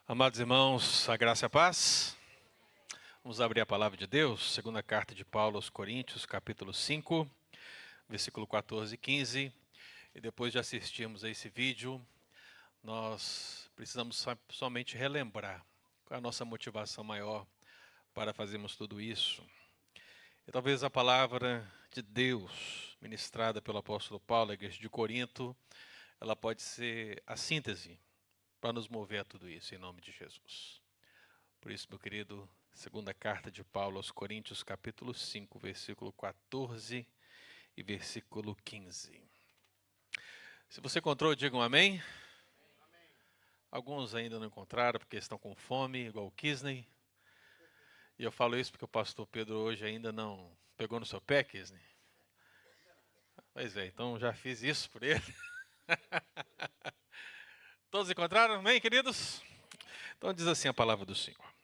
Amados irmãos, a graça e a paz. Vamos abrir a palavra de Deus, segunda carta de Paulo aos Coríntios, capítulo 5, versículo 14 e 15. E depois de assistirmos a esse vídeo, nós precisamos somente relembrar qual é a nossa motivação maior para fazermos tudo isso. E talvez a palavra de Deus, ministrada pelo apóstolo Paulo à igreja de Corinto, ela pode ser a síntese para nos mover a tudo isso, em nome de Jesus. Por isso, meu querido, segunda carta de Paulo aos Coríntios, capítulo 5, versículo 14 e versículo 15. Se você encontrou, digam amém. Amém. Alguns ainda não encontraram porque estão com fome, igual o Kisney. E eu falo isso porque o pastor Pedro hoje ainda não pegou no seu pé, Kisney. Pois é, então já fiz isso por ele. Todos encontraram? Amém, queridos? Então diz assim a palavra do Senhor.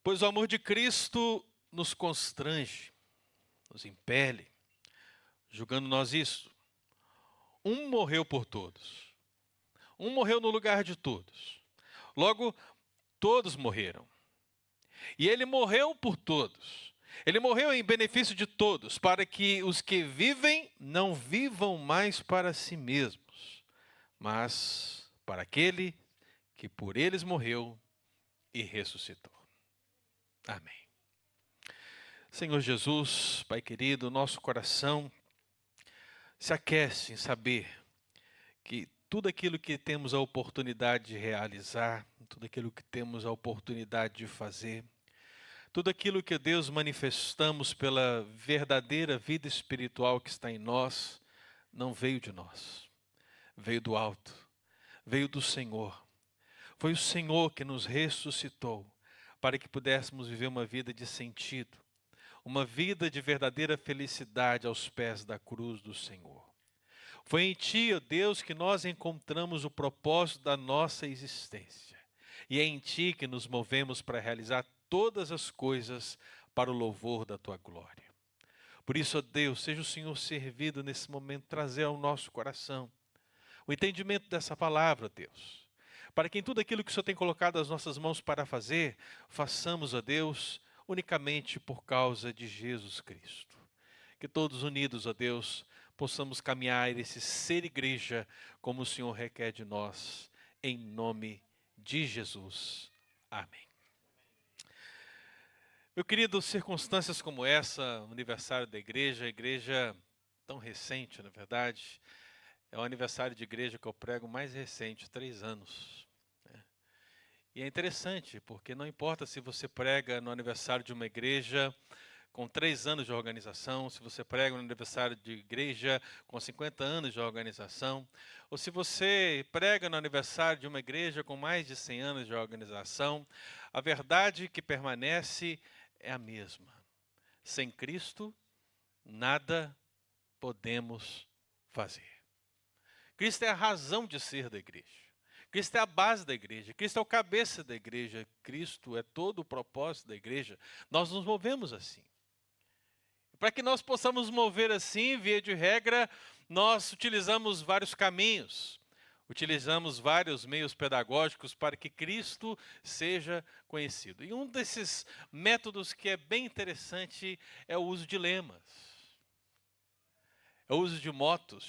Pois o amor de Cristo nos constrange, nos impele, julgando nós isto. Um morreu por todos. Um morreu no lugar de todos. Logo, todos morreram. E ele morreu por todos. Ele morreu em benefício de todos, para que os que vivem não vivam mais para si mesmos, mas para aquele que por eles morreu e ressuscitou. Amém. Senhor Jesus, Pai querido, nosso coração se aquece em saber que tudo aquilo que temos a oportunidade de realizar, tudo aquilo que temos a oportunidade de fazer, tudo aquilo que, Deus, manifestamos pela verdadeira vida espiritual que está em nós, não veio de nós, veio do alto, veio do Senhor. Foi o Senhor que nos ressuscitou para que pudéssemos viver uma vida de sentido, uma vida de verdadeira felicidade aos pés da cruz do Senhor. Foi em Ti, ó Deus, que nós encontramos o propósito da nossa existência. E é em Ti que nos movemos para realizar todas as coisas para o louvor da Tua glória. Por isso, ó Deus, seja o Senhor servido nesse momento, trazer ao nosso coração o entendimento dessa palavra, Deus. Para que em tudo aquilo que o Senhor tem colocado as nossas mãos para fazer, façamos, ó Deus, unicamente por causa de Jesus Cristo. Que todos unidos, ó Deus, possamos caminhar e ser igreja como o Senhor requer de nós, em nome de Jesus. Amém. Meu querido, circunstâncias como essa, o aniversário da igreja, a igreja tão recente, na verdade, é o aniversário de igreja que eu prego mais recente, 3 anos. E é interessante, porque não importa se você prega no aniversário de uma igreja com 3 anos de organização, se você prega no aniversário de igreja com 50 anos de organização, ou se você prega no aniversário de uma igreja com mais de 100 anos de organização, a verdade que permanece é a mesma. Sem Cristo, nada podemos fazer. Cristo é a razão de ser da igreja. Cristo é a base da igreja. Cristo é o cabeça da igreja. Cristo é todo o propósito da igreja. Nós nos movemos assim. Para que nós possamos mover assim, via de regra, nós utilizamos vários caminhos. Utilizamos vários meios pedagógicos para que Cristo seja conhecido. E um desses métodos que é bem interessante é o uso de lemas. É o uso de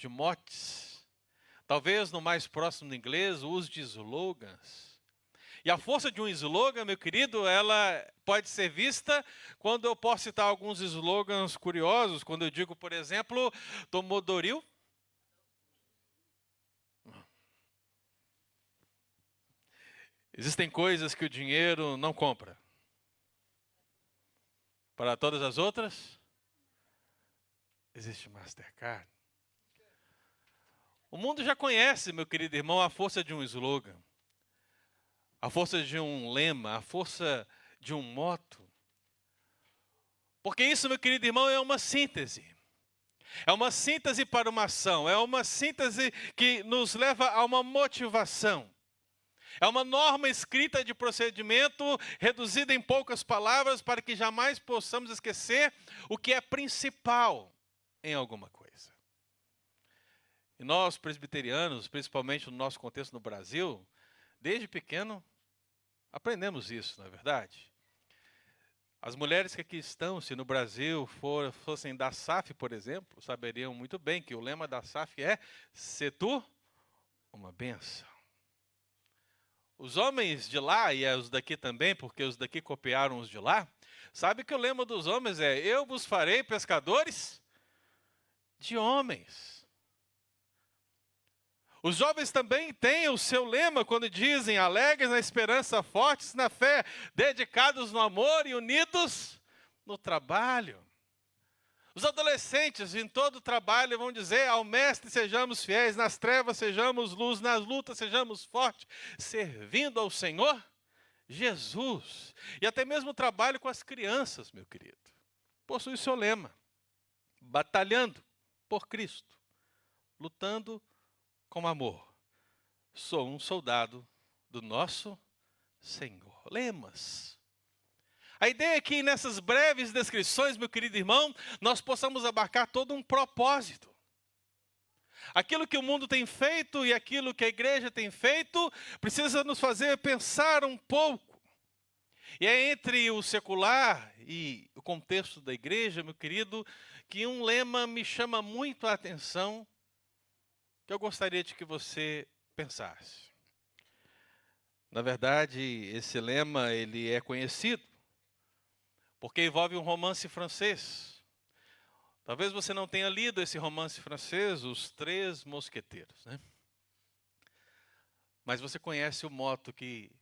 motes. Talvez no mais próximo do inglês, o uso de slogans. E a força de um slogan, meu querido, ela pode ser vista quando eu posso citar alguns slogans curiosos. Quando eu digo, por exemplo, Tomodoril. Existem coisas que o dinheiro não compra. Para todas as outras, existe Mastercard. O mundo já conhece, meu querido irmão, a força de um slogan. A força de um lema, a força de um moto. Porque isso, meu querido irmão, é uma síntese. É uma síntese para uma ação. É uma síntese que nos leva a uma motivação. É uma norma escrita de procedimento, reduzida em poucas palavras, para que jamais possamos esquecer o que é principal em alguma coisa. E nós, presbiterianos, principalmente no nosso contexto no Brasil, Desde pequeno, aprendemos isso, não é verdade? As mulheres que aqui estão, se no Brasil fossem da SAF, por exemplo, saberiam muito bem que o lema da SAF é: "Se tu, uma bênção". Os homens de lá, e os daqui também, porque os daqui copiaram os de lá, sabe que o lema dos homens é: "Eu vos farei pescadores de homens". Os jovens também têm o seu lema quando dizem: "Alegres na esperança, fortes na fé, dedicados no amor e unidos no trabalho". Os adolescentes em todo o trabalho vão dizer: "Ao mestre sejamos fiéis, nas trevas sejamos luz, nas lutas sejamos fortes, servindo ao Senhor Jesus". E até mesmo o trabalho com as crianças, meu querido, possui o seu lema: batalhando por Cristo, lutando com amor. Sou um soldado do nosso Senhor. Lemas. A ideia é que nessas breves descrições, meu querido irmão, nós possamos abarcar todo um propósito. Aquilo que o mundo tem feito e aquilo que a igreja tem feito precisa nos fazer pensar um pouco. E é entre o secular e o contexto da igreja, meu querido, que um lema me chama muito a atenção, que eu gostaria de que você pensasse. Na verdade, esse lema ele é conhecido, porque envolve um romance francês. Talvez você não tenha lido esse romance francês, Os Três Mosqueteiros, né? Mas você conhece o mote que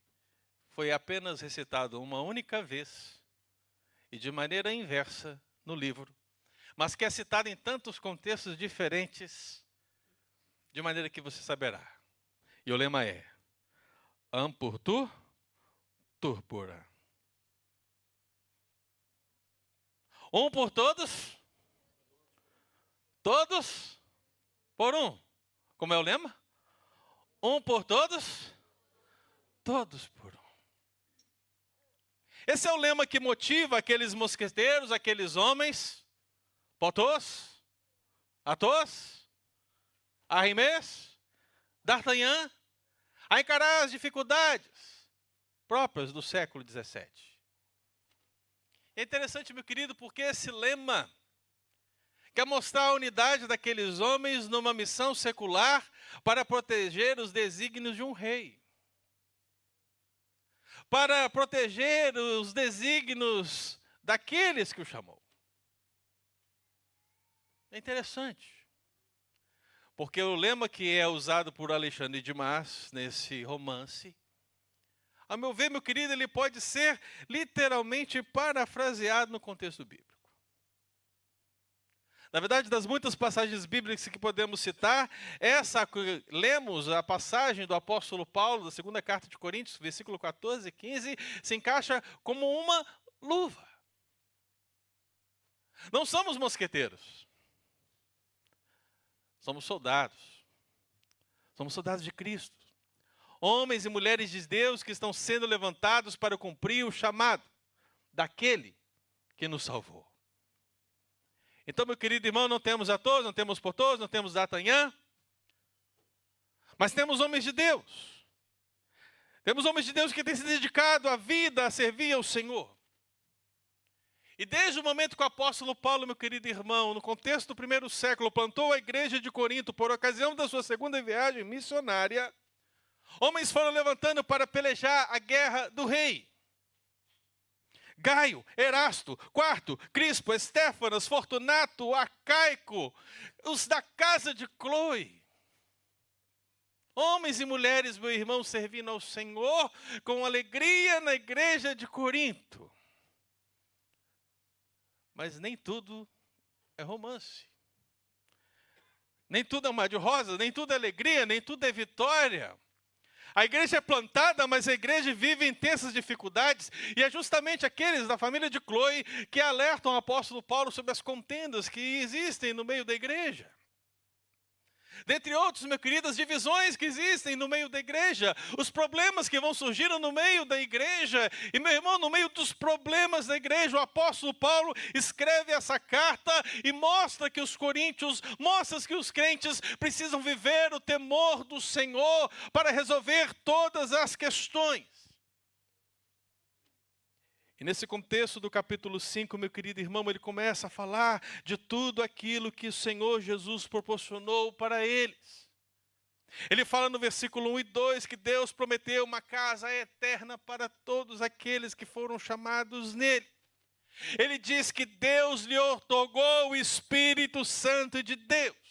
foi apenas recitado uma única vez e de maneira inversa no livro, mas que é citado em tantos contextos diferentes, de maneira que você saberá. E o lema é: "Un pour tout, tout pour un". Um por todos, todos por um. Como é o lema? Um por todos, todos por um. Esse é o lema que motiva aqueles mosqueteiros, aqueles homens, Porthos, Athos, Aramis, D'Artagnan, a encarar as dificuldades próprias do século XVII. É interessante, meu querido, porque esse lema quer mostrar a unidade daqueles homens numa missão secular para proteger os desígnios de um rei. Para proteger os desígnios daqueles que o chamou. É interessante. Porque o lema que é usado por Alexandre Dumas nesse romance, a meu ver, meu querido, ele pode ser literalmente parafraseado no contexto bíblico. Na verdade, das muitas passagens bíblicas que podemos citar, essa que lemos, a passagem do apóstolo Paulo, da segunda carta de Coríntios, versículo 14 e 15, se encaixa como uma luva. Não somos mosqueteiros. Somos soldados. Somos soldados de Cristo. Homens e mulheres de Deus que estão sendo levantados para cumprir o chamado daquele que nos salvou. Então, meu querido irmão, não temos Athos, não temos Porthos, não temos D'Artagnan, mas temos homens de Deus. Temos homens de Deus que têm se dedicado a vida a servir ao Senhor. E desde o momento que o apóstolo Paulo, meu querido irmão, no contexto do primeiro século, plantou a igreja de Corinto por ocasião da sua segunda viagem missionária, homens foram levantando para pelejar a guerra do rei. Gaio, Erasto, Quarto, Crispo, Estéfanas, Fortunato, Arcaico, os da casa de Cloe. Homens e mulheres, meu irmão, servindo ao Senhor com alegria na igreja de Corinto. Mas nem tudo é romance. Nem tudo é um mar de rosas, nem tudo é alegria, nem tudo é vitória. A igreja é plantada, mas a igreja vive intensas dificuldades, e é justamente aqueles da família de Cloe que alertam o apóstolo Paulo sobre as contendas que existem no meio da igreja. Dentre outros, meu querido, as divisões que existem no meio da igreja, os problemas que vão surgindo no meio da igreja. E, meu irmão, no meio dos problemas da igreja, o apóstolo Paulo escreve essa carta e mostra que os coríntios, mostra que os crentes precisam viver o temor do Senhor para resolver todas as questões. E nesse contexto do capítulo 5, meu querido irmão, ele começa a falar de tudo aquilo que o Senhor Jesus proporcionou para eles. Ele fala no versículo 1 e 2 que Deus prometeu uma casa eterna para todos aqueles que foram chamados nele. Ele diz que Deus lhe outorgou o Espírito Santo de Deus.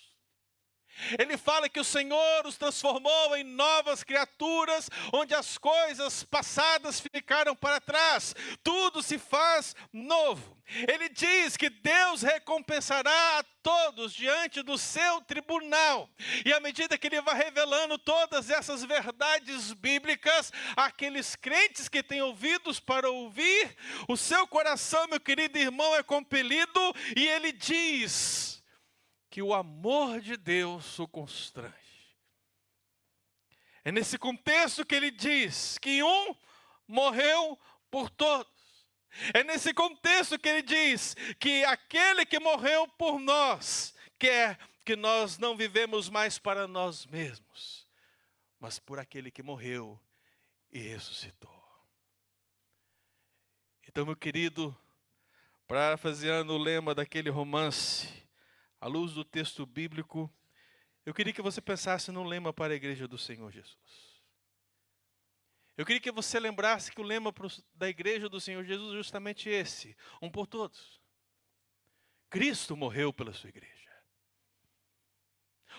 Ele fala que o Senhor os transformou em novas criaturas, onde as coisas passadas ficaram para trás, tudo se faz novo. Ele diz que Deus recompensará a todos diante do seu tribunal. E à medida que ele vai revelando todas essas verdades bíblicas, aqueles crentes que têm ouvidos para ouvir, o seu coração, meu querido irmão, é compelido e ele diz que o amor de Deus o constrange. É nesse contexto que ele diz que um morreu por todos. É nesse contexto que ele diz que aquele que morreu por nós quer que nós não vivemos mais para nós mesmos, mas por aquele que morreu e ressuscitou. Então, meu querido, parafraseando o lema daquele romance, à luz do texto bíblico, eu queria que você pensasse num lema para a igreja do Senhor Jesus. Eu queria que você lembrasse que o lema da igreja do Senhor Jesus é justamente esse: um por todos. Cristo morreu pela sua igreja.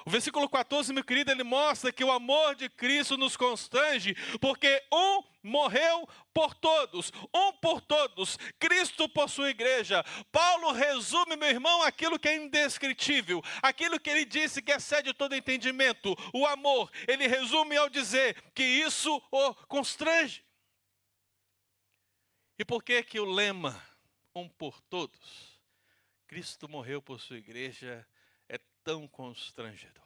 O versículo 14, meu querido, ele mostra que o amor de Cristo nos constrange, porque um morreu por todos, um por todos, Cristo por sua igreja. Paulo resume, meu irmão, aquilo que é indescritível, aquilo que ele disse que excede todo entendimento, o amor. Ele resume ao dizer que isso o constrange. E por que que o lema, um por todos, Cristo morreu por sua igreja, é tão constrangedor?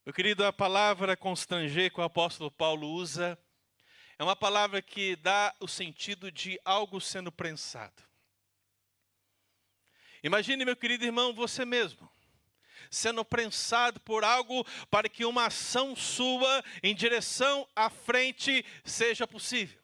Meu querido, a palavra constranger que o apóstolo Paulo usa é uma palavra que dá o sentido de algo sendo prensado. Imagine, meu querido irmão, você mesmo sendo prensado por algo para que uma ação sua em direção à frente seja possível.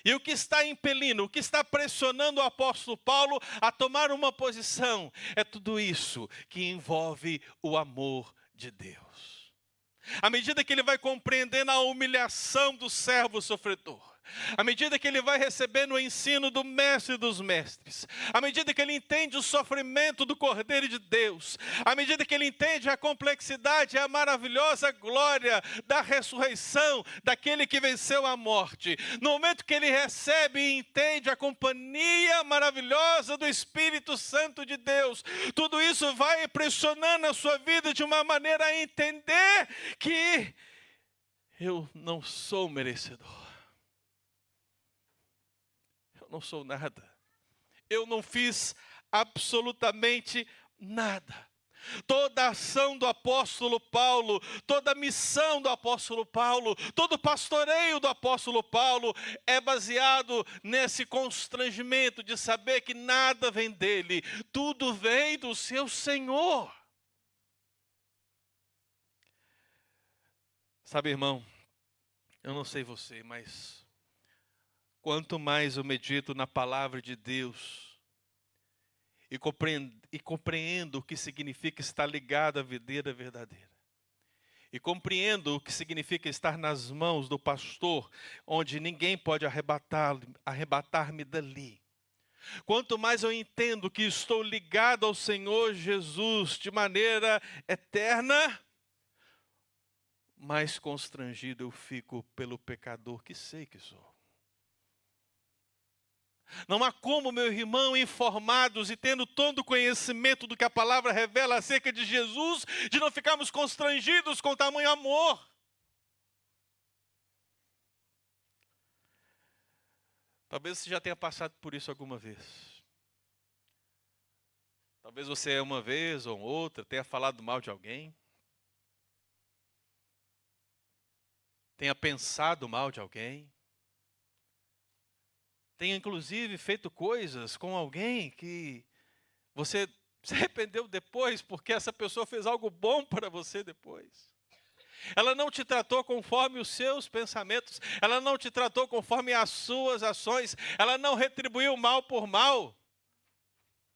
E o que está impelindo, o que está pressionando o apóstolo Paulo a tomar uma posição, é tudo isso que envolve o amor de Deus. À medida que ele vai compreendendo a humilhação do servo sofredor, à medida que ele vai recebendo o ensino do mestre dos mestres, à medida que ele entende o sofrimento do Cordeiro de Deus, à medida que ele entende a complexidade e a maravilhosa glória da ressurreição daquele que venceu a morte, no momento que ele recebe e entende a companhia maravilhosa do Espírito Santo de Deus, tudo isso vai pressionando a sua vida de uma maneira a entender que eu não sou merecedor. Não sou nada. Eu não fiz absolutamente nada. Toda a ação do apóstolo Paulo, toda a missão do apóstolo Paulo, todo o pastoreio do apóstolo Paulo é baseado nesse constrangimento de saber que nada vem dele, tudo vem do seu Senhor. Sabe, irmão, eu não sei você, mas quanto mais eu medito na palavra de Deus e compreendo o que significa estar ligado à videira verdadeira, e compreendo o que significa estar nas mãos do pastor, onde ninguém pode arrebatar-me dali, quanto mais eu entendo que estou ligado ao Senhor Jesus de maneira eterna, mais constrangido eu fico pelo pecador que sei que sou. Não há como, meu irmão, informados e tendo todo o conhecimento do que a palavra revela acerca de Jesus, de não ficarmos constrangidos com tamanho amor. Talvez você já tenha passado por isso alguma vez. Talvez você uma vez ou outra tenha falado mal de alguém, tenha pensado mal de alguém, tenha inclusive feito coisas com alguém que você se arrependeu depois porque essa pessoa fez algo bom para você depois. Ela não te tratou conforme os seus pensamentos, ela não te tratou conforme as suas ações, ela não retribuiu mal por mal,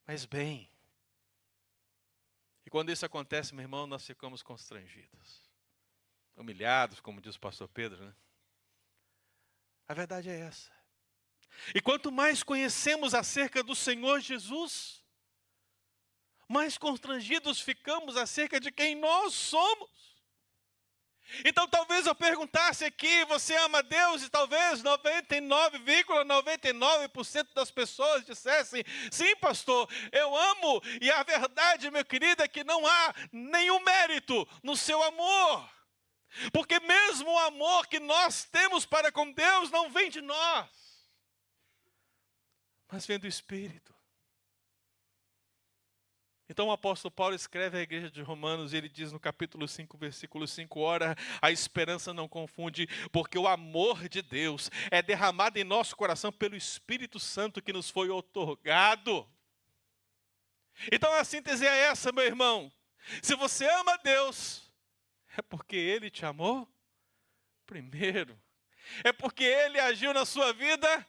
mas bem. E quando isso acontece, meu irmão, nós ficamos constrangidos, humilhados, como diz o pastor Pedro, né? A verdade é essa. E quanto mais conhecemos acerca do Senhor Jesus, mais constrangidos ficamos acerca de quem nós somos. Então talvez eu perguntasse aqui, você ama Deus? E talvez 99,99% das pessoas dissessem, sim pastor, eu amo. E a verdade, meu querido, é que não há nenhum mérito no seu amor. Porque mesmo o amor que nós temos para com Deus não vem de nós, mas vem do Espírito. Então o apóstolo Paulo escreve à igreja de Romanos, e ele diz no capítulo 5, versículo 5, ora, a esperança não confunde, porque o amor de Deus é derramado em nosso coração pelo Espírito Santo que nos foi outorgado. Então a síntese é essa, meu irmão. Se você ama Deus, é porque Ele te amou primeiro. É porque Ele agiu na sua vida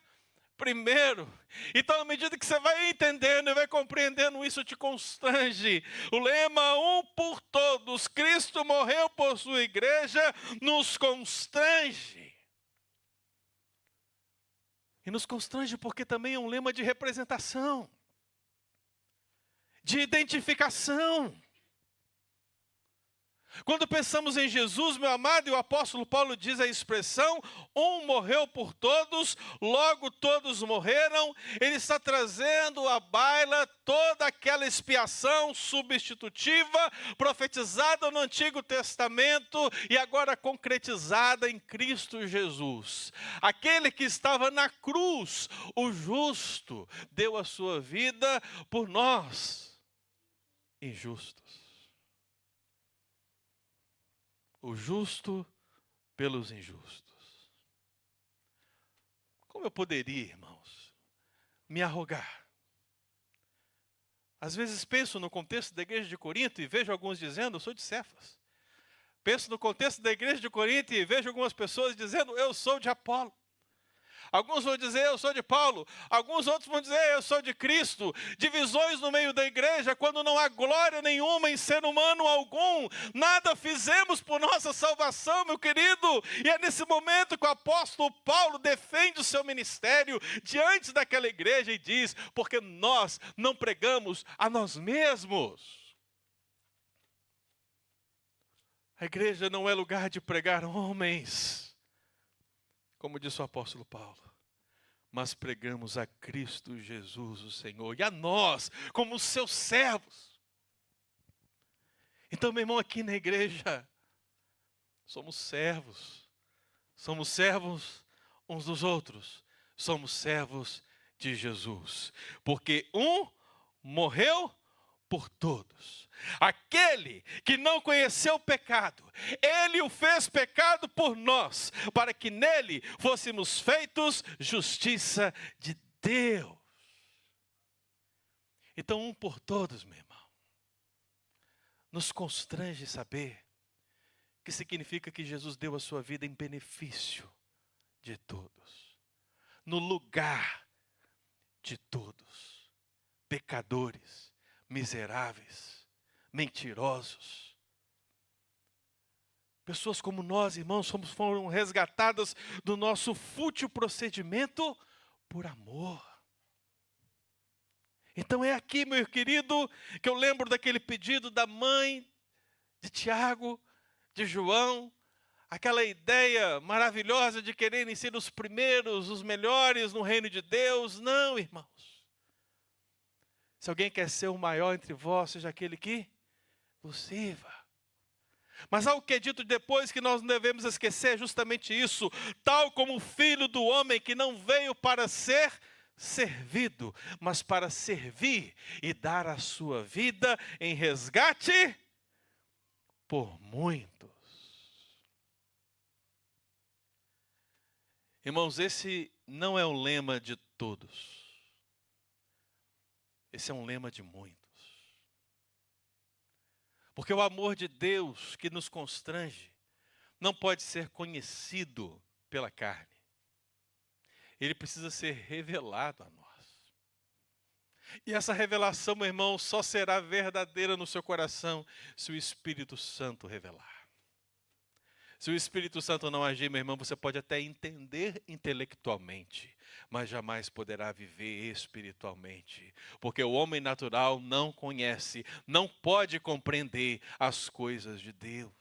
primeiro. Então, à medida que você vai entendendo e vai compreendendo isso, te constrange. O lema, um por todos, Cristo morreu por sua igreja, nos constrange. E nos constrange porque também é um lema de representação, de identificação. Quando pensamos em Jesus, meu amado, e o apóstolo Paulo diz a expressão, um morreu por todos, logo todos morreram, ele está trazendo à baila toda aquela expiação substitutiva, profetizada no Antigo Testamento e agora concretizada em Cristo Jesus. Aquele que estava na cruz, o justo, deu a sua vida por nós, injustos. O justo pelos injustos. Como eu poderia, irmãos, me arrogar? Às vezes penso no contexto da igreja de Corinto e vejo alguns dizendo, eu sou de Cefas. Penso no contexto da igreja de Corinto e vejo algumas pessoas dizendo, eu sou de Apolo. Alguns vão dizer, eu sou de Paulo. Alguns outros vão dizer, eu sou de Cristo. Divisões no meio da igreja, quando não há glória nenhuma em ser humano algum. Nada fizemos por nossa salvação, meu querido. E é nesse momento que o apóstolo Paulo defende o seu ministério diante daquela igreja e diz, porque nós não pregamos a nós mesmos. A igreja não é lugar de pregar homens, como disse o apóstolo Paulo, mas pregamos a Cristo Jesus, o Senhor, e a nós, como seus servos. Então, meu irmão, aqui na igreja, somos servos uns dos outros, somos servos de Jesus, porque um morreu por todos. Aquele que não conheceu o pecado, Ele o fez pecado por nós, para que nele fôssemos feitos justiça de Deus. Então, um por todos, meu irmão, nos constrange saber que significa que Jesus deu a sua vida em benefício de todos, no lugar de todos, pecadores, miseráveis, mentirosos. Pessoas como nós, irmãos, foram resgatadas do nosso fútil procedimento por amor. Então é aqui, meu querido, que eu lembro daquele pedido da mãe de Tiago, de João, aquela ideia maravilhosa de quererem ser os primeiros, os melhores no reino de Deus. Não, irmãos. Se alguém quer ser o maior entre vós, seja aquele que vos sirva. Mas algo que é dito depois que nós não devemos esquecer é justamente isso. Tal como o Filho do Homem que não veio para ser servido, mas para servir e dar a sua vida em resgate por muitos. Irmãos, esse não é um lema de todos. Esse é um lema de muitos. Porque o amor de Deus que nos constrange não pode ser conhecido pela carne. Ele precisa ser revelado a nós. E essa revelação, meu irmão, só será verdadeira no seu coração se o Espírito Santo revelar. Se o Espírito Santo não agir, meu irmão, você pode até entender intelectualmente, mas jamais poderá viver espiritualmente. Porque o homem natural não conhece, não pode compreender as coisas de Deus.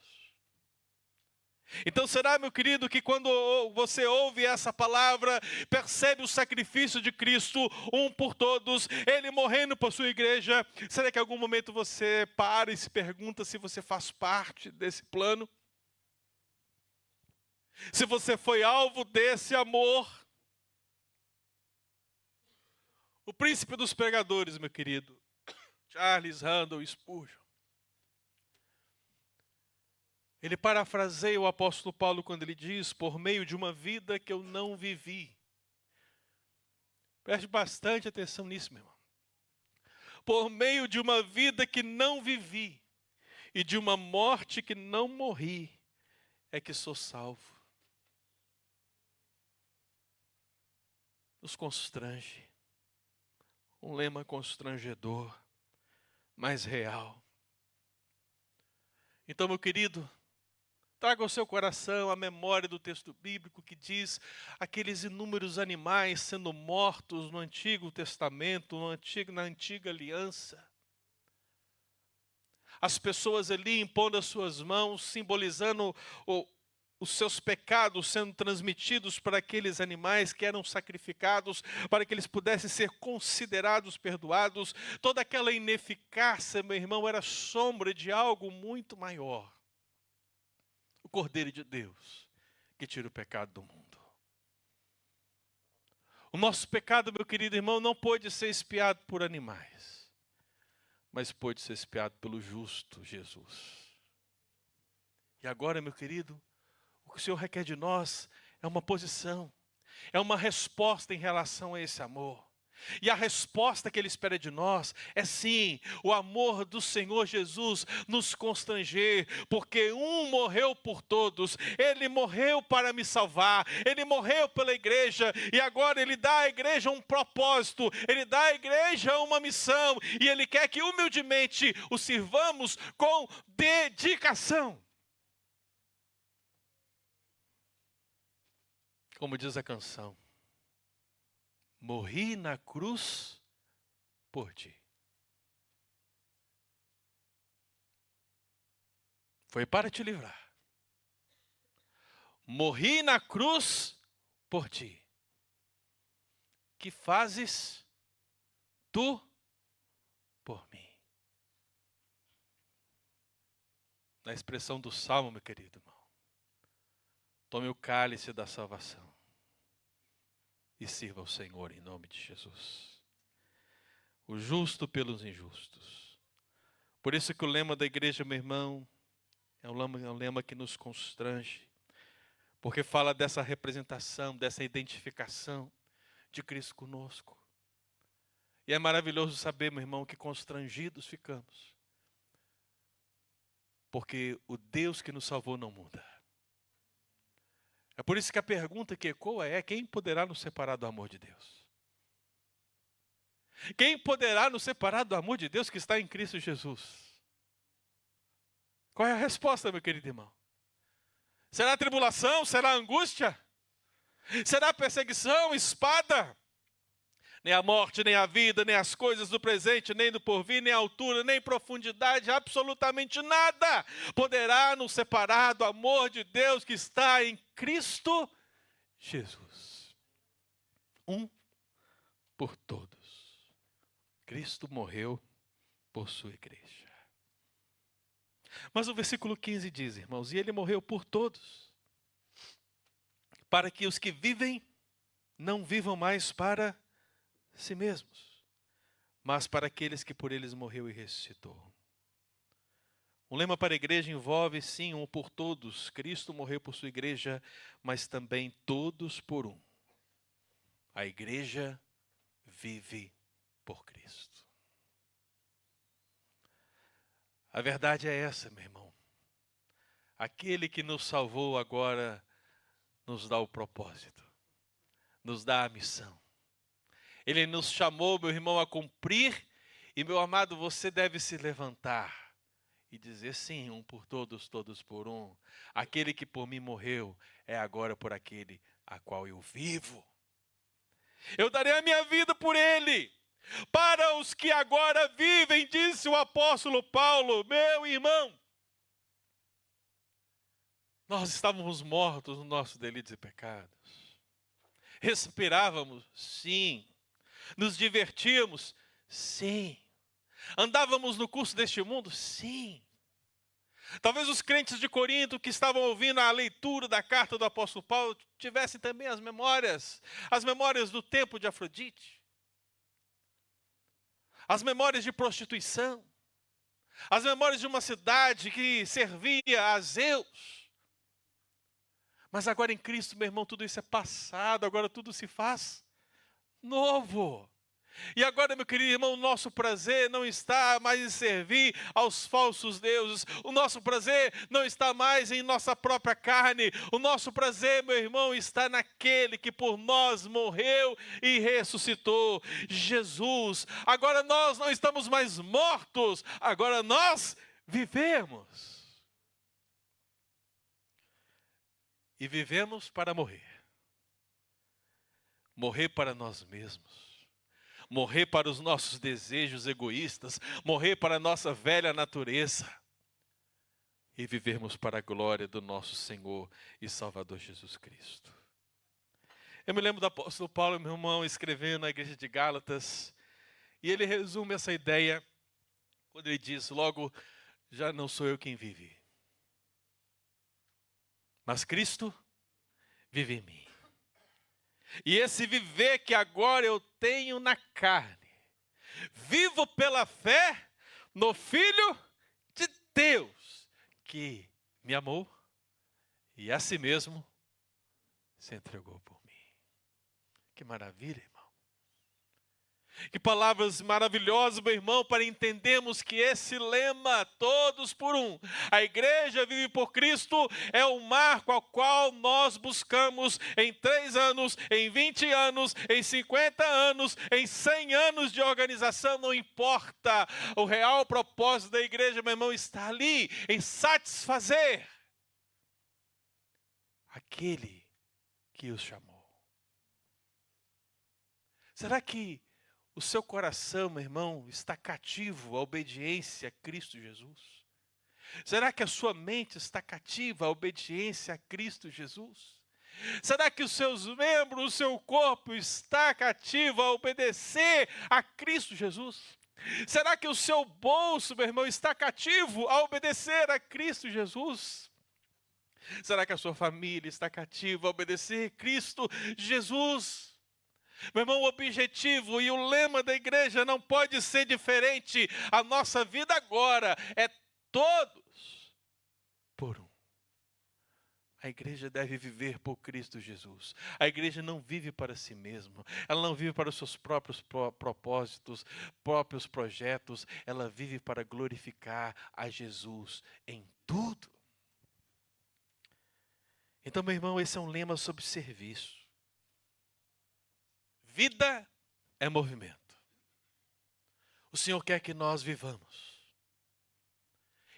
Então será, meu querido, que quando você ouve essa palavra, percebe o sacrifício de Cristo, um por todos, Ele morrendo por sua igreja, será que em algum momento você para e se pergunta se você faz parte desse plano? Se você foi alvo desse amor? O príncipe dos pregadores, meu querido, Charles Randall Spurgeon, ele parafraseia o apóstolo Paulo quando ele diz: por meio de uma vida que eu não vivi. Preste bastante atenção nisso, meu irmão. Por meio de uma vida que não vivi e de uma morte que não morri, é que sou salvo. Nos constrange. Um lema constrangedor, mas real. Então, meu querido, traga ao seu coração a memória do texto bíblico que diz aqueles inúmeros animais sendo mortos no Antigo Testamento, na antiga aliança. As pessoas ali impondo as suas mãos, simbolizando os seus pecados sendo transmitidos para aqueles animais que eram sacrificados, para que eles pudessem ser considerados perdoados. Toda aquela ineficácia, meu irmão, era sombra de algo muito maior. O Cordeiro de Deus, que tira o pecado do mundo. O nosso pecado, meu querido irmão, não pôde ser expiado por animais, mas pôde ser expiado pelo justo Jesus. E agora, meu querido, o que o Senhor requer de nós é uma posição, é uma resposta em relação a esse amor. E a resposta que Ele espera de nós é sim, o amor do Senhor Jesus nos constranger, porque um morreu por todos, Ele morreu para me salvar, Ele morreu pela igreja, e agora Ele dá à igreja um propósito, Ele dá à igreja uma missão, e Ele quer que humildemente o sirvamos com dedicação. Como diz a canção, morri na cruz por ti. Foi para te livrar. Morri na cruz por ti. Que fazes tu por mim? Na expressão do Salmo, meu querido irmão, tome o cálice da salvação e sirva ao Senhor em nome de Jesus. O justo pelos injustos. Por isso que o lema da igreja, meu irmão, é um lema que nos constrange. Porque fala dessa representação, dessa identificação de Cristo conosco. E é maravilhoso saber, meu irmão, que constrangidos ficamos. Porque o Deus que nos salvou não muda. É por isso que a pergunta que ecoa é: quem poderá nos separar do amor de Deus? Quem poderá nos separar do amor de Deus que está em Cristo Jesus? Qual é a resposta, meu querido irmão? Será tribulação? Será angústia? Será perseguição, espada? Nem a morte, nem a vida, nem as coisas do presente, nem do porvir, nem a altura, nem profundidade, absolutamente nada poderá nos separar do amor de Deus que está em Cristo Jesus. Um por todos. Cristo morreu por sua igreja. Mas o versículo 15 diz, irmãos, e Ele morreu por todos, para que os que vivem não vivam mais para si mesmos, mas para aqueles que por eles morreu e ressuscitou. Um lema para a igreja envolve, sim, um por todos. Cristo morreu por sua igreja, mas também todos por um. A igreja vive por Cristo. A verdade é essa, meu irmão. Aquele que nos salvou agora nos dá o propósito, nos dá a missão. Ele nos chamou, meu irmão, a cumprir, e, meu amado, você deve se levantar e dizer sim, um por todos, todos por um. Aquele que por mim morreu é agora por aquele a qual eu vivo. Eu darei a minha vida por ele. Para os que agora vivem, disse o apóstolo Paulo, meu irmão. Nós estávamos mortos nos nossos delitos e pecados. Respirávamos, sim. Nos divertíamos, sim. Andávamos no curso deste mundo, sim. Talvez os crentes de Corinto que estavam ouvindo a leitura da carta do apóstolo Paulo tivessem também as memórias do tempo de Afrodite, as memórias de prostituição, as memórias de uma cidade que servia a Zeus. Mas agora em Cristo, meu irmão, tudo isso é passado, agora tudo se faz novo. E agora, meu querido irmão, o nosso prazer não está mais em servir aos falsos deuses. O nosso prazer não está mais em nossa própria carne. O nosso prazer, meu irmão, está naquele que por nós morreu e ressuscitou, Jesus. Agora nós não estamos mais mortos, agora nós vivemos. E vivemos para morrer. Morrer para nós mesmos. Morrer para os nossos desejos egoístas. Morrer para a nossa velha natureza. E vivermos para a glória do nosso Senhor e Salvador Jesus Cristo. Eu me lembro do apóstolo Paulo, meu irmão, escrevendo na igreja de Gálatas. E ele resume essa ideia quando ele diz, logo, já não sou eu quem vive. Mas Cristo vive em mim. E esse viver que agora eu tenho na carne, vivo pela fé no Filho de Deus, que me amou e a si mesmo se entregou por mim. Que maravilha, irmão. Que palavras maravilhosas, meu irmão, para entendermos que esse lema, todos por um, a igreja vive por Cristo, é o marco ao qual nós buscamos em 3 anos, em 20 anos, em 50 anos, em 100 anos de organização, não importa. O real propósito da igreja, meu irmão, está ali, em satisfazer aquele que os chamou. Será que o seu coração, meu irmão, está cativo à obediência a Cristo Jesus? Será que a sua mente está cativa à obediência a Cristo Jesus? Será que os seus membros, o seu corpo está cativo a obedecer a Cristo Jesus? Será que o seu bolso, meu irmão, está cativo a obedecer a Cristo Jesus? Será que a sua família está cativa a obedecer a Cristo Jesus? Meu irmão, o objetivo e o lema da igreja não pode ser diferente. A nossa vida agora é todos por um. A igreja deve viver por Cristo Jesus. A igreja não vive para si mesma. Ela não vive para os seus próprios propósitos, próprios projetos. Ela vive para glorificar a Jesus em tudo. Então, meu irmão, esse é um lema sobre serviço. Vida é movimento. O Senhor quer que nós vivamos.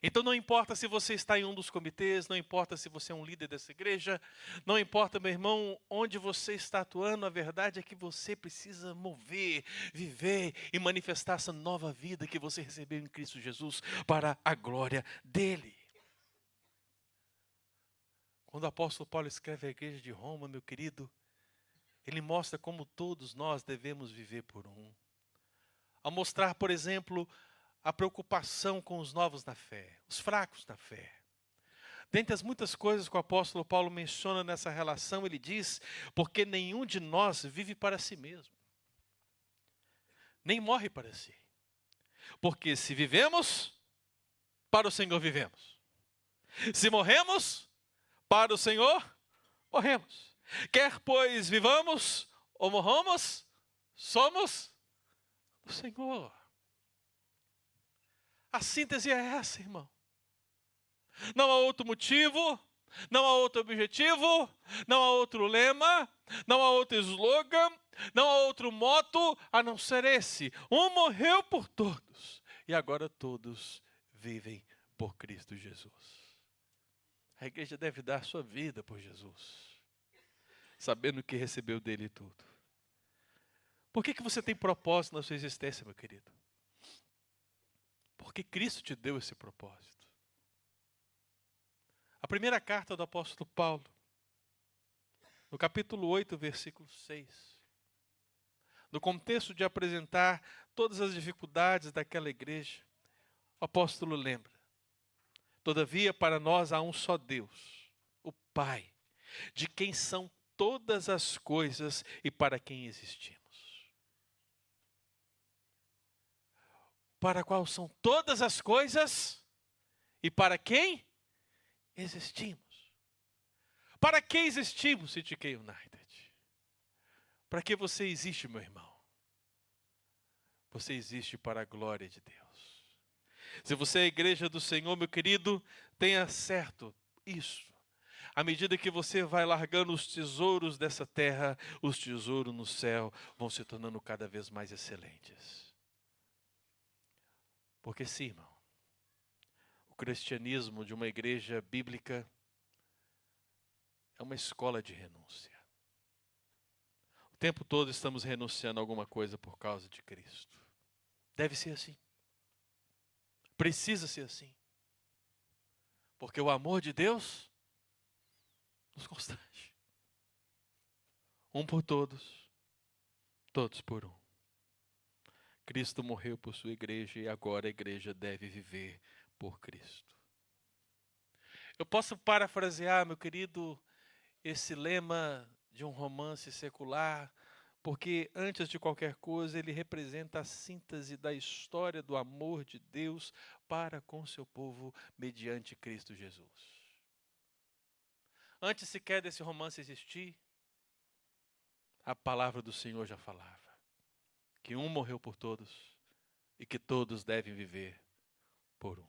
Então não importa se você está em um dos comitês, não importa se você é um líder dessa igreja, não importa, meu irmão, onde você está atuando, a verdade é que você precisa mover, viver e manifestar essa nova vida que você recebeu em Cristo Jesus para a glória dele. Quando o apóstolo Paulo escreve à igreja de Roma, meu querido, ele mostra como todos nós devemos viver por um. Ao mostrar, por exemplo, a preocupação com os novos na fé, os fracos na fé. Dentre as muitas coisas que o apóstolo Paulo menciona nessa relação, ele diz, porque nenhum de nós vive para si mesmo. nem morre para si. Porque se vivemos, para o Senhor vivemos. Se morremos, para o Senhor morremos. Quer pois vivamos ou morramos, somos do Senhor. A síntese é essa, irmão. Não há outro motivo, não há outro objetivo, não há outro lema, não há outro slogan, não há outro moto, a não ser esse. Um morreu por todos, e agora todos vivem por Cristo Jesus. A igreja deve dar sua vida por Jesus, sabendo que recebeu dele tudo. Por que você tem propósito na sua existência, meu querido? Porque Cristo te deu esse propósito. A primeira carta do apóstolo Paulo, no capítulo 8, versículo 6, no contexto de apresentar todas as dificuldades daquela igreja, o apóstolo lembra: todavia para nós há um só Deus, o Pai, de quem são todas as coisas e para quem existimos. Para qual são todas as coisas e para quem existimos. Para que existimos, CTK United? Para que você existe, meu irmão? Você existe para a glória de Deus. Se você é a igreja do Senhor, meu querido, tenha certo isso. À medida que você vai largando os tesouros dessa terra, os tesouros no céu vão se tornando cada vez mais excelentes. Porque sim, irmão, o cristianismo de uma igreja bíblica é uma escola de renúncia. O tempo todo estamos renunciando a alguma coisa por causa de Cristo. Deve ser assim. Precisa ser assim. Porque o amor de Deus nos constrange. Um por todos, todos por um. Cristo morreu por sua igreja e agora a igreja deve viver por Cristo. Eu posso parafrasear, meu querido, esse lema de um romance secular, porque antes de qualquer coisa ele representa a síntese da história do amor de Deus para com seu povo mediante Cristo Jesus. Antes sequer desse romance existir, a palavra do Senhor já falava que um morreu por todos e que todos devem viver por um.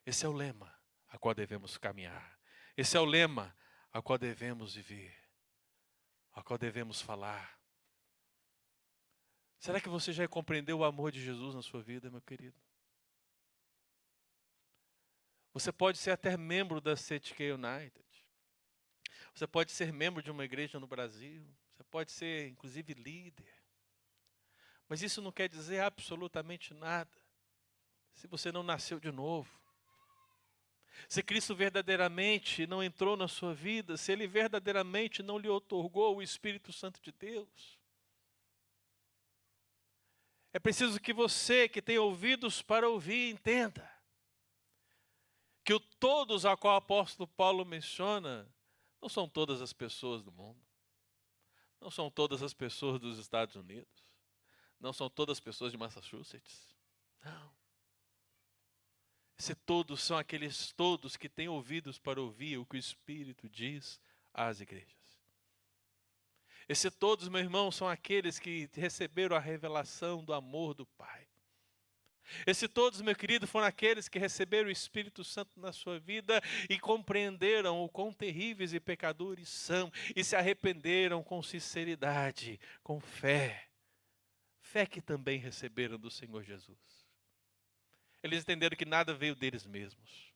Esse é o lema a qual devemos caminhar. Esse é o lema a qual devemos viver, a qual devemos falar. Será que você já compreendeu o amor de Jesus na sua vida, meu querido? Você pode ser até membro da CTK United. Você pode ser membro de uma igreja no Brasil. Você pode ser, inclusive, líder. Mas isso não quer dizer absolutamente nada se você não nasceu de novo. Se Cristo verdadeiramente não entrou na sua vida, se Ele verdadeiramente não lhe outorgou o Espírito Santo de Deus. É preciso que você, que tem ouvidos para ouvir, entenda que o todos a qual o apóstolo Paulo menciona não são todas as pessoas do mundo, não são todas as pessoas dos Estados Unidos, não são todas as pessoas de Massachusetts, não. Esse todos são aqueles todos que têm ouvidos para ouvir o que o Espírito diz às igrejas. Esse todos, meu irmão, são aqueles que receberam a revelação do amor do Pai. Esse todos, meu querido, foram aqueles que receberam o Espírito Santo na sua vida e compreenderam o quão terríveis e pecadores são e se arrependeram com sinceridade, com fé. Fé que também receberam do Senhor Jesus. Eles entenderam que nada veio deles mesmos,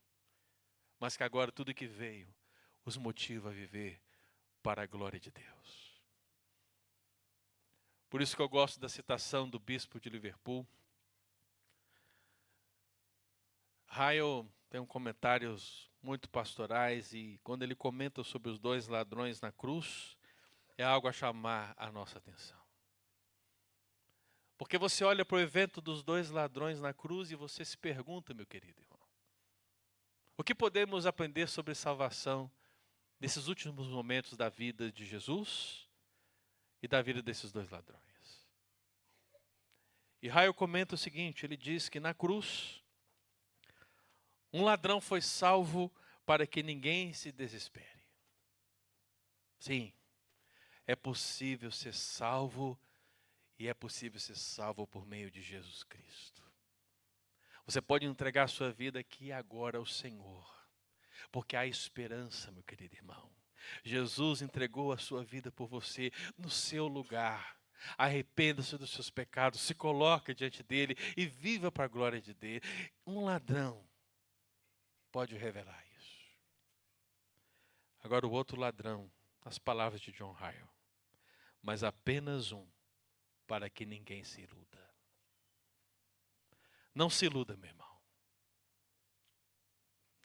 mas que agora tudo que veio os motiva a viver para a glória de Deus. Por isso que eu gosto da citação do bispo de Liverpool. Ryle tem comentários muito pastorais e quando ele comenta sobre os dois ladrões na cruz, é algo a chamar a nossa atenção. Porque você olha para o evento dos dois ladrões na cruz e você se pergunta, meu querido irmão, o que podemos aprender sobre salvação nesses últimos momentos da vida de Jesus e da vida desses dois ladrões? E Ryle comenta o seguinte, ele diz que na cruz, um ladrão foi salvo para que ninguém se desespere. Sim, é possível ser salvo e é possível ser salvo por meio de Jesus Cristo. Você pode entregar a sua vida aqui e agora ao Senhor, porque há esperança, meu querido irmão. Jesus entregou a sua vida por você no seu lugar. Arrependa-se dos seus pecados, se coloque diante dele e viva para a glória de Deus. Um ladrão pode revelar isso. Agora o outro ladrão, as palavras de John Ryle. Mas apenas um, para que ninguém se iluda. Não se iluda, meu irmão.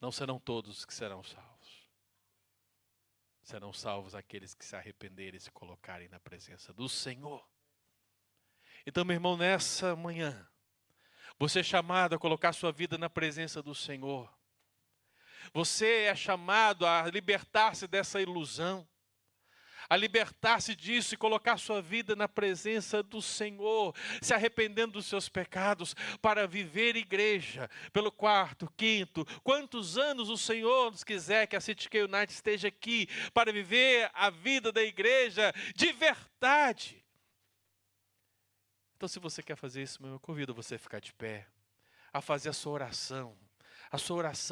Não serão todos que serão salvos. Serão salvos aqueles que se arrependerem e se colocarem na presença do Senhor. Então, meu irmão, nessa manhã, você é chamado a colocar sua vida na presença do Senhor. Você é chamado a libertar-se dessa ilusão, a libertar-se disso e colocar sua vida na presença do Senhor, se arrependendo dos seus pecados, para viver igreja, pelo quarto, quinto, quantos anos o Senhor nos quiser que a City K United esteja aqui, para viver a vida da igreja de verdade. Então, se você quer fazer isso, eu convido você a ficar de pé, a fazer a sua oração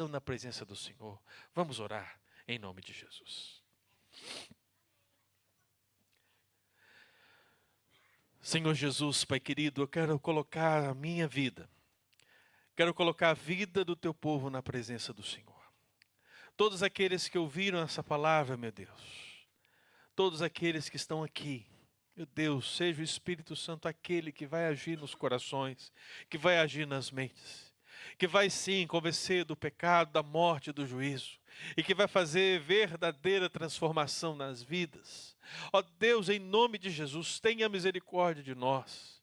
na presença do Senhor. Vamos orar em nome de Jesus. Senhor Jesus, Pai querido, eu quero colocar a minha vida, quero colocar a vida do teu povo na presença do Senhor. Todos aqueles que ouviram essa palavra, meu Deus, todos aqueles que estão aqui, meu Deus, seja o Espírito Santo aquele que vai agir nos corações, que vai agir nas mentes, que vai sim convencer do pecado, da morte e do juízo, e que vai fazer verdadeira transformação nas vidas. Ó Deus, em nome de Jesus, tenha misericórdia de nós.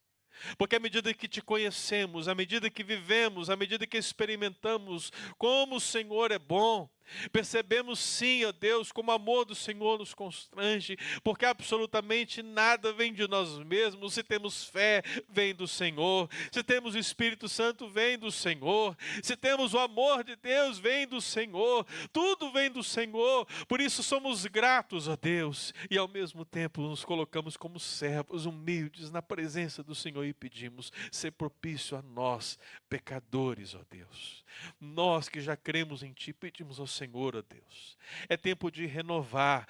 Porque à medida que te conhecemos, à medida que vivemos, à medida que experimentamos como o Senhor é bom, percebemos sim, ó Deus, como o amor do Senhor nos constrange, porque absolutamente nada vem de nós mesmos. Se temos fé, vem do Senhor. Se temos o Espírito Santo, vem do Senhor. Se temos o amor de Deus, vem do Senhor. Tudo vem do Senhor. Por isso somos gratos, ó Deus, e ao mesmo tempo nos colocamos como servos humildes na presença do Senhor e pedimos: ser propício a nós, pecadores, ó Deus. Nós que já cremos em Ti, pedimos ao Senhor, ó Deus. É tempo de renovar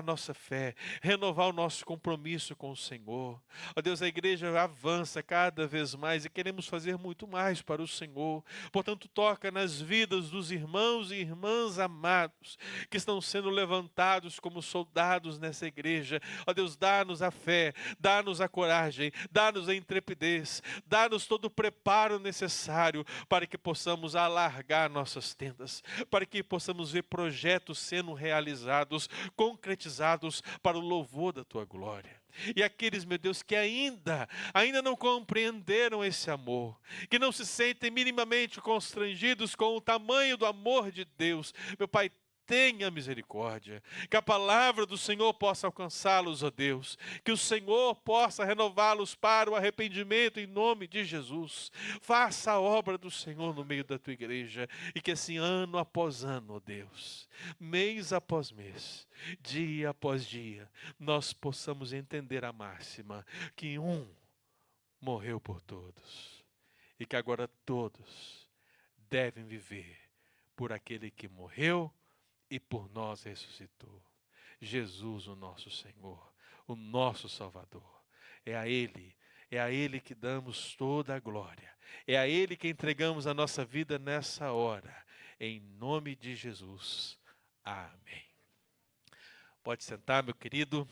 nossa fé, renovar o nosso compromisso com o Senhor. Ó Deus, a igreja avança cada vez mais e queremos fazer muito mais para o Senhor. Portanto, toca nas vidas dos irmãos e irmãs amados que estão sendo levantados como soldados nessa igreja. Ó Deus, dá-nos a fé, dá-nos a coragem, dá-nos a intrepidez, dá-nos todo o preparo necessário para que possamos alargar nossas tendas, para que possamos ver projetos sendo realizados, concretizados para o louvor da Tua glória. E aqueles, meu Deus, que ainda não compreenderam esse amor, que não se sentem minimamente constrangidos com o tamanho do amor de Deus, meu Pai, tenha misericórdia, que a palavra do Senhor possa alcançá-los, ó Deus, que o Senhor possa renová-los para o arrependimento em nome de Jesus. Faça a obra do Senhor no meio da tua igreja e que assim ano após ano, ó Deus, mês após mês, dia após dia, nós possamos entender a máxima que um morreu por todos e que agora todos devem viver por aquele que morreu e por nós ressuscitou. Jesus, o nosso Senhor, o nosso Salvador. É a Ele que damos toda a glória. É a Ele que entregamos a nossa vida nessa hora. Em nome de Jesus. Amém. Pode sentar, meu querido.